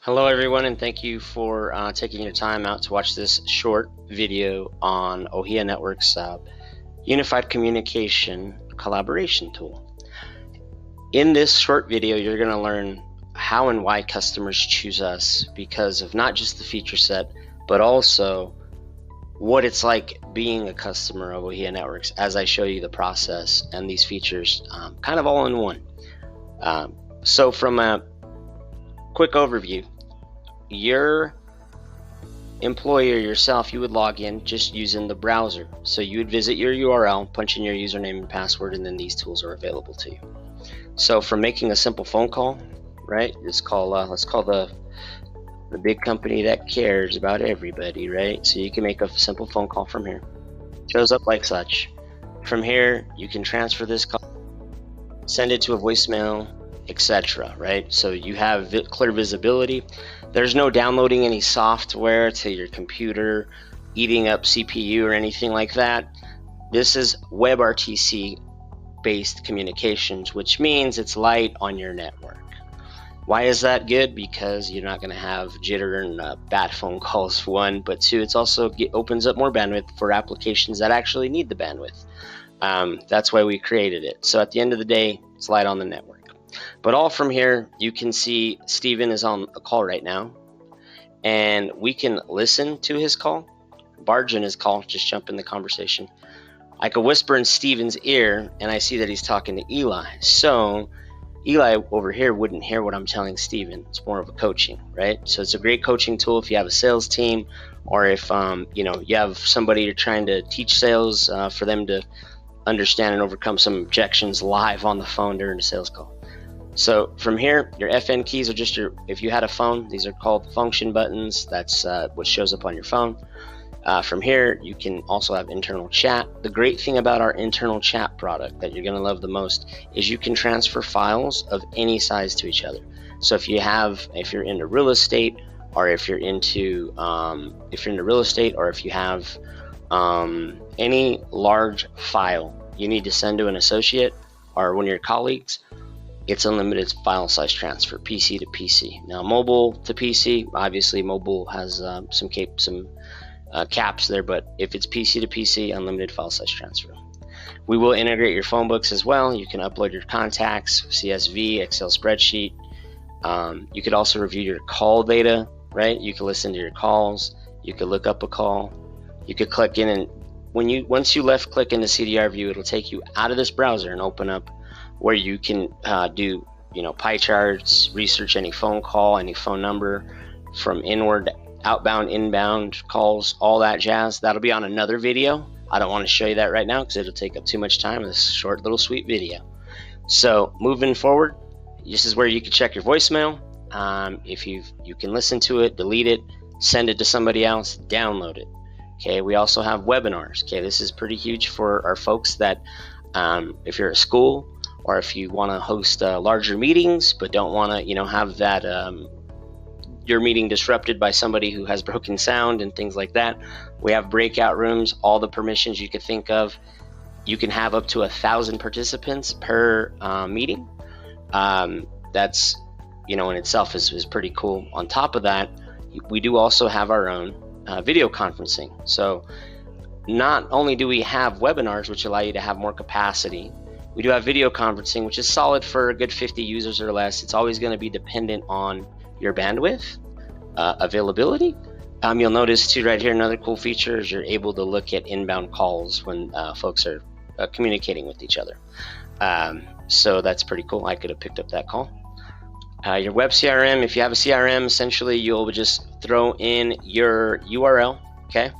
Hello everyone, and thank you for taking your time out to watch this short video on Ohiya Network's unified communication collaboration tool. In this short video, you're going to learn how and why customers choose us because of not just the feature set, but also what it's like being a customer of Ohiya Networks as I show you the process and these features kind of all in one. So from a quick overview, your employer yourself, you would log in just using the browser. So you would visit your URL, punch in your username and password, and then these tools are available to you. So from making a simple phone call, right? Let's call the big company that cares about everybody, right? So you can make a simple phone call from here. It shows up like such. From here, you can transfer this call, send it to a voicemail, etc. Right? So you have clear visibility. There's no downloading any software to your computer, eating up CPU or anything like that. This is WebRTC based communications, which means it's light on your network. Why is that good? Because you're not going to have jitter and bad phone calls, one, but two, it's also opens up more bandwidth for applications that actually need the bandwidth. That's why we created it. So at the end of the day, it's light on the network. But all from here, you can see Steven is on a call right now, and we can listen to his call, barge in his call, just jump in the conversation. I could whisper in Steven's ear, and I see that he's talking to Eli. So Eli over here wouldn't hear what I'm telling Steven. It's more of a coaching, right? So it's a great coaching tool if you have a sales team, or if you have somebody you're trying to teach sales for them to understand and overcome some objections live on the phone during a sales call. So from here, your FN keys are just if you had a phone, these are called function buttons. That's what shows up on your phone. From here, you can also have internal chat. The great thing about our internal chat product that you're going to love the most is you can transfer files of any size to each other. So if you're into real estate, or if you're into real estate, or if you have any large file you need to send to an associate or one of your colleagues, it's unlimited file size transfer, PC to PC. Now, mobile to PC, obviously mobile has some caps there, but if it's PC to PC, unlimited file size transfer. We will integrate your phone books as well. You can upload your contacts, CSV, Excel spreadsheet. You could also review your call data, right? You can listen to your calls. You could look up a call. You could click in, and once you left click into CDR view, it'll take you out of this browser and open up where you can do pie charts, research any phone call, any phone number, from inward, outbound, inbound calls, all that jazz. That'll be on another video. I don't want to show you that right now because it'll take up too much time. This short little sweet video. So moving forward, this is where you can check your voicemail. If you can listen to it, delete it, send it to somebody else, download it. Okay, we also have webinars. Okay, this is pretty huge for our folks that if you're a school, or if you want to host larger meetings but don't want to have that your meeting disrupted by somebody who has broken sound and things like that, we have breakout rooms, all the permissions you could think of. You can have up to 1,000 participants per meeting. That's in itself is pretty cool. On top of that, we do also have our own video conferencing. So not only do we have webinars, which allow you to have more capacity, we do have video conferencing, which is solid for a good 50 users or less. It's always going to be dependent on your bandwidth, availability. You'll notice too right here, another cool feature is you're able to look at inbound calls when folks are communicating with each other. So that's pretty cool. I could have picked up that call. Your web CRM, if you have a CRM, essentially you'll just throw in your URL, okay?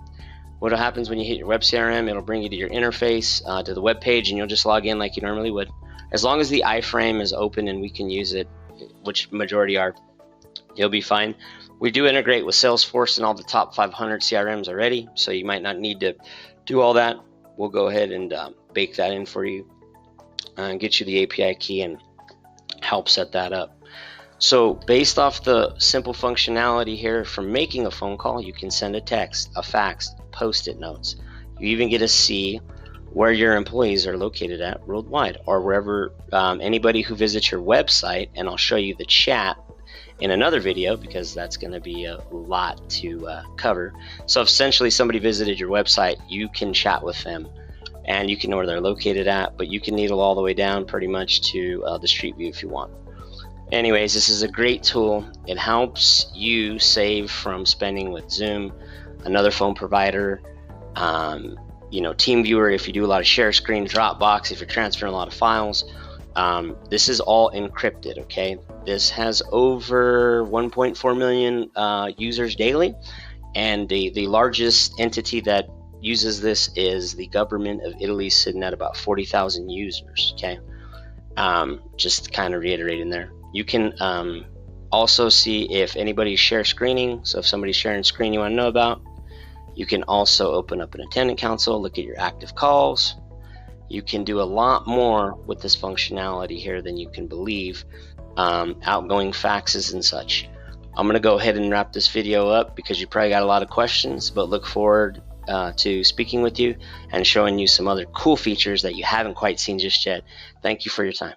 What happens when you hit your web CRM, it'll bring you to your interface, to the web page, and you'll just log in like you normally would. As long as the iframe is open and we can use it, which majority are, you'll be fine. We do integrate with Salesforce and all the top 500 CRMs already, so you might not need to do all that. We'll go ahead and bake that in for you and get you the API key and help set that up. So based off the simple functionality here, from making a phone call, you can send a text, a fax, post-it notes. You even get to see where your employees are located at worldwide, or wherever anybody who visits your website, and I'll show you the chat in another video, because that's going to be a lot to cover. So essentially, somebody visited your website, you can chat with them, and you can know where they're located at, but you can needle all the way down pretty much to the street view if you want. Anyways, this is a great tool. It helps you save from spending with Zoom, another phone provider, TeamViewer if you do a lot of share screen, Dropbox if you're transferring a lot of files. This is all encrypted, okay? This has over 1.4 million users daily, and the largest entity that uses this is the government of Italy, sitting at about 40,000 users, okay? Just kind of reiterating there. You can also see if anybody's share screening, so if somebody's sharing screen you want to know about. You can also open up an attendant console, look at your active calls. You can do a lot more with this functionality here than you can believe. Outgoing faxes and such. I'm going to go ahead and wrap this video up because you probably got a lot of questions, but look forward to speaking with you and showing you some other cool features that you haven't quite seen just yet. Thank you for your time.